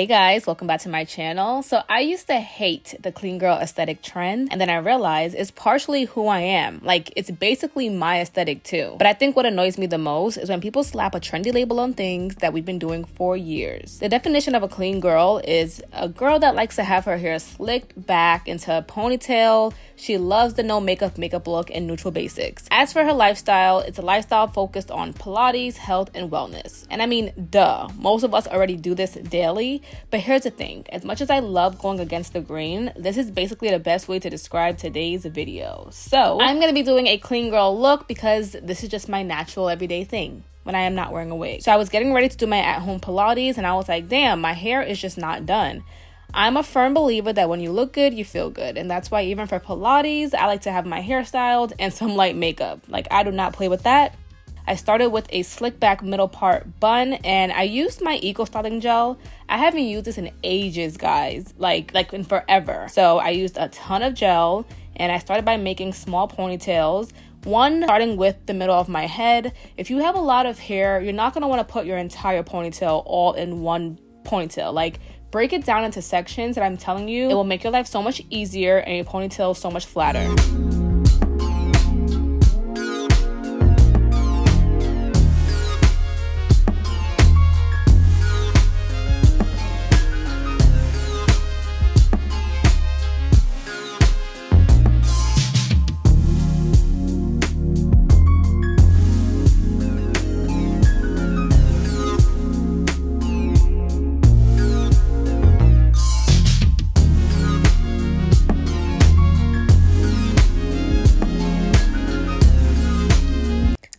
Hey guys, welcome back to my channel. So I used to hate the clean girl aesthetic trend, and then I realized it's partially who I am. Like, it's basically my aesthetic too. But I think what annoys me the most is when people slap a trendy label on things that we've been doing for years. The definition of a clean girl is a girl that likes to have her hair slicked back into a ponytail. She loves the no makeup look and neutral basics. As for her lifestyle, it's a lifestyle focused on Pilates, health, and wellness. And I mean, duh, most of us already do this daily. But here's the thing, as much as I love going against the grain, this is basically the best way to describe today's video. So I'm going to be doing a clean girl look because this is just my natural everyday thing when I am not wearing a wig. So I was getting ready to do my at-home Pilates and I was like, damn, my hair is just not done. I'm a firm believer that when you look good, you feel good. And that's why even for Pilates, I like to have my hair styled and some light makeup. Like, I do not play with that. I started with a slick back middle part bun and I used my Eco Styling gel. I haven't used this in ages, guys, like in forever. So I used a ton of gel and I started by making small ponytails. One starting with the middle of my head. If you have a lot of hair, you're not gonna wanna put your entire ponytail all in one ponytail. Like, break it down into sections and I'm telling you, it will make your life so much easier and your ponytail so much flatter.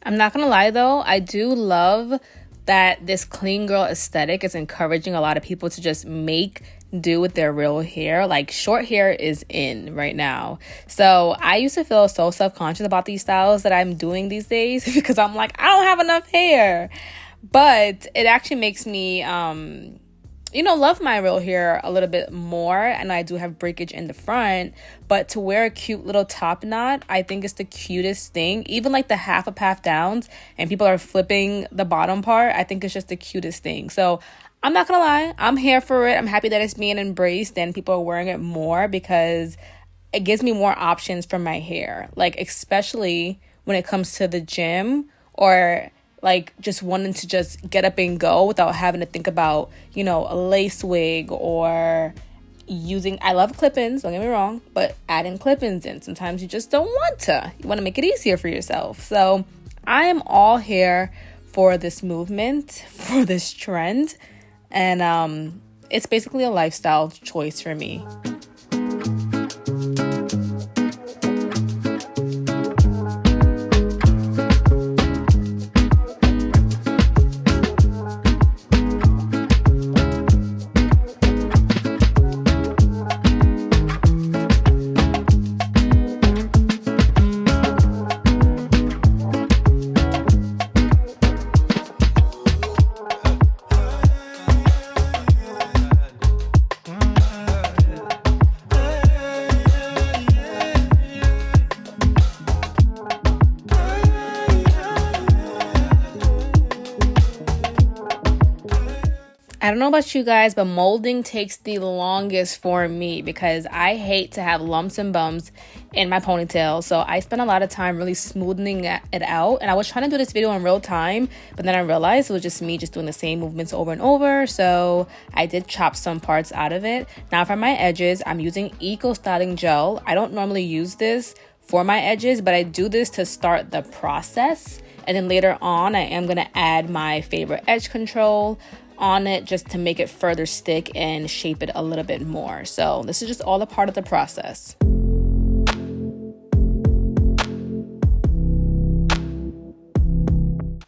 I'm not gonna lie though, I do love that this clean girl aesthetic is encouraging a lot of people to just make do with their real hair. Like, short hair is in right now. So I used to feel so self-conscious about these styles that I'm doing these days because I'm like, I don't have enough hair. But it actually makes me love my real hair a little bit more, and I do have breakage in the front, but to wear a cute little top knot, I think it's the cutest thing. Even like the half up, half downs, and people are flipping the bottom part, I think it's just the cutest thing. So I'm not gonna lie, I'm here for it. I'm happy that it's being embraced and people are wearing it more because it gives me more options for my hair, like especially when it comes to the gym or like just wanting to just get up and go without having to think about, a lace wig or using, I love clip-ins, don't get me wrong, but adding clip-ins in, sometimes you just don't want to. You want to make it easier for yourself. So I am all here for this movement, for this trend. And it's basically a lifestyle choice for me. I don't know about you guys, but molding takes the longest for me because I hate to have lumps and bumps in my ponytail. So I spend a lot of time really smoothing it out. And I was trying to do this video in real time, but then I realized it was just me just doing the same movements over and over. So I did chop some parts out of it. Now for my edges, I'm using Eco Styling gel. I don't normally use this for my edges, but I do this to start the process. And then later on, I am going to add my favorite edge control on it just to make it further stick and shape it a little bit more. So this is just all a part of the process.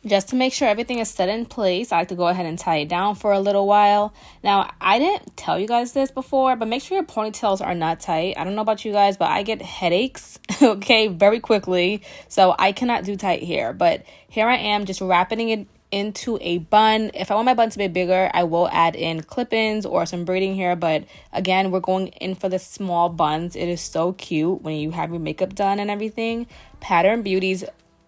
Just to make sure everything is set in place, I like to go ahead and tie it down for a little while. Now, I didn't tell you guys this before, but make sure your ponytails are not tight. I don't know about you guys, but I get headaches, okay, very quickly. So I cannot do tight hair. But here I am just wrapping it into a bun. If I want my bun to be bigger, I will add in clip-ins or some braiding hair. But again, we're going in for the small buns. It is so cute when you have your makeup done and everything. Pattern Beauty's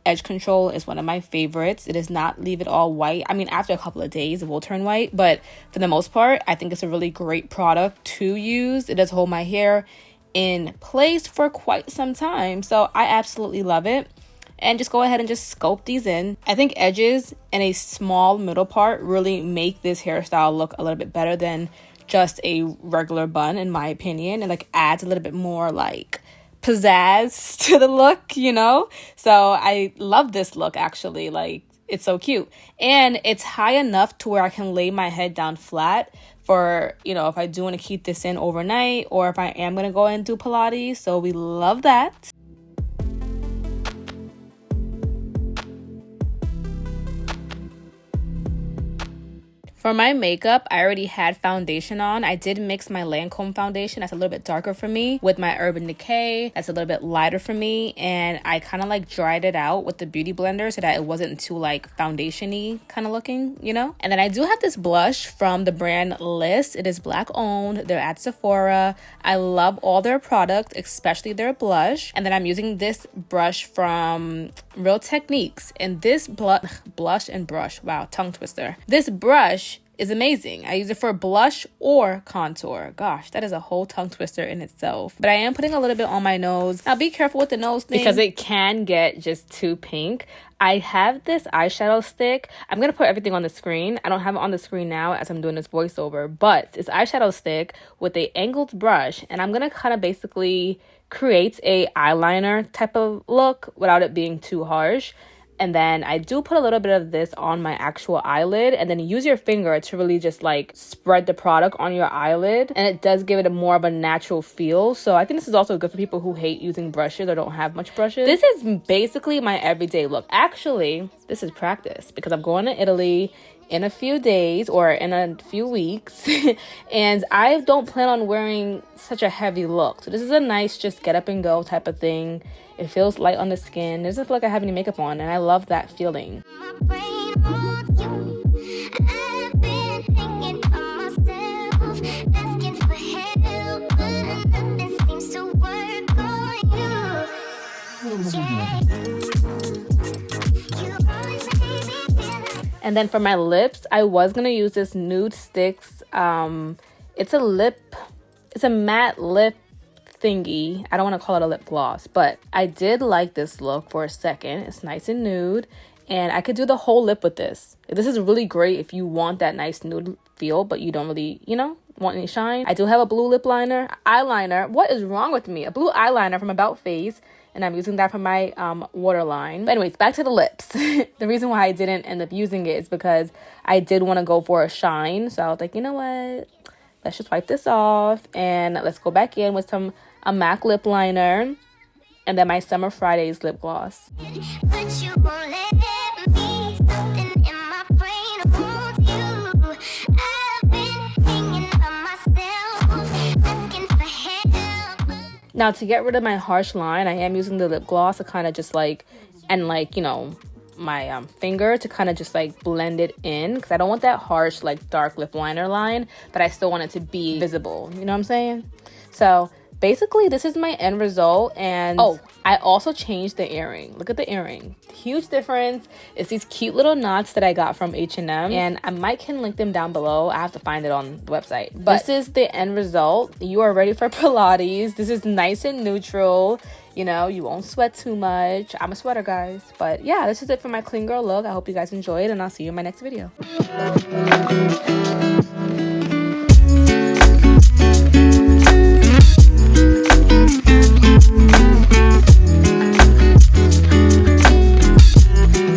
edge control is one of my favorites. It does not leave it all white. I mean, after a couple of days, it will turn white, but for the most part, I think it's a really great product to use. It does hold my hair in place for quite some time, so I absolutely love it. And just go ahead and just sculpt these in. I think edges and a small middle part really make this hairstyle look a little bit better than just a regular bun, in my opinion. And like adds a little bit more like pizzazz to the look, you know? So I love this look actually. Like, it's so cute. And it's high enough to where I can lay my head down flat for, you know, if I do want to keep this in overnight or if I am going to go and do Pilates. So we love that. For my makeup, I already had foundation on. I did mix my Lancome foundation, that's a little bit darker for me, with my Urban Decay, that's a little bit lighter for me. And I kind of like dried it out with the Beauty Blender so that it wasn't too like foundation-y kind of looking, you know? And then I do have this blush from the brand List. It is Black owned. They're at Sephora. I love all their products, especially their blush. And then I'm using this brush from Real Techniques. And this blush and brush, wow, tongue twister. This brush is amazing. I use it for blush or contour. Gosh, that is a whole tongue twister in itself. But I am putting a little bit on my nose. Now be careful with the nose thing because it can get just too pink. I have this eyeshadow stick. I'm going to put everything on the screen. I don't have it on the screen now as I'm doing this voiceover, but it's eyeshadow stick with a angled brush. And I'm going to kind of basically create a eyeliner type of look without it being too harsh. And then I do put a little bit of this on my actual eyelid, and then use your finger to really just like spread the product on your eyelid. And it does give it a more of a natural feel. So I think this is also good for people who hate using brushes or don't have much brushes. This is basically my everyday look. Actually, this is practice because I'm going to Italy in a few days or in a few weeks and I don't plan on wearing such a heavy look. So this is a nice just get up and go type of thing. It feels light on the skin. It doesn't feel like I have any makeup on, and I love that feeling. And then for my lips, I was gonna use this Nude Sticks. It's a matte lip thingy. I don't want to call it a lip gloss, but I did like this look for a second. It's nice and nude, and I could do the whole lip with this. This is really great if you want that nice nude feel, but you don't really, you know, want any shine. I do have a blue lip eyeliner. What is wrong with me? A blue eyeliner from About Face, and I'm using that for my waterline. But anyways, back to the lips. The reason why I didn't end up using it is because I did want to go for a shine. So I was like, you know what? Let's just wipe this off and let's go back in with a MAC lip liner and then my Summer Fridays lip gloss. But you won't let me. Something in my brain wants you. I've been hanging by myself, asking for help. Now to get rid of my harsh line, I am using the lip gloss to kind of just like, and like, you know, my finger to kind of just like blend it in because I don't want that harsh like dark lip liner line, but I still want it to be visible, you know what I'm saying? So basically this is my end result. And oh, I also changed the earring. Look at the earring, huge difference. It's these cute little knots that I got from H&M, and I might can link them down below. I have to find it on the website, but this is the end result. You are ready for Pilates. This is nice and neutral. You know, you won't sweat too much. I'm a sweater, guys. But yeah, this is it for my clean girl look. I hope you guys enjoyed, and I'll see you in my next video.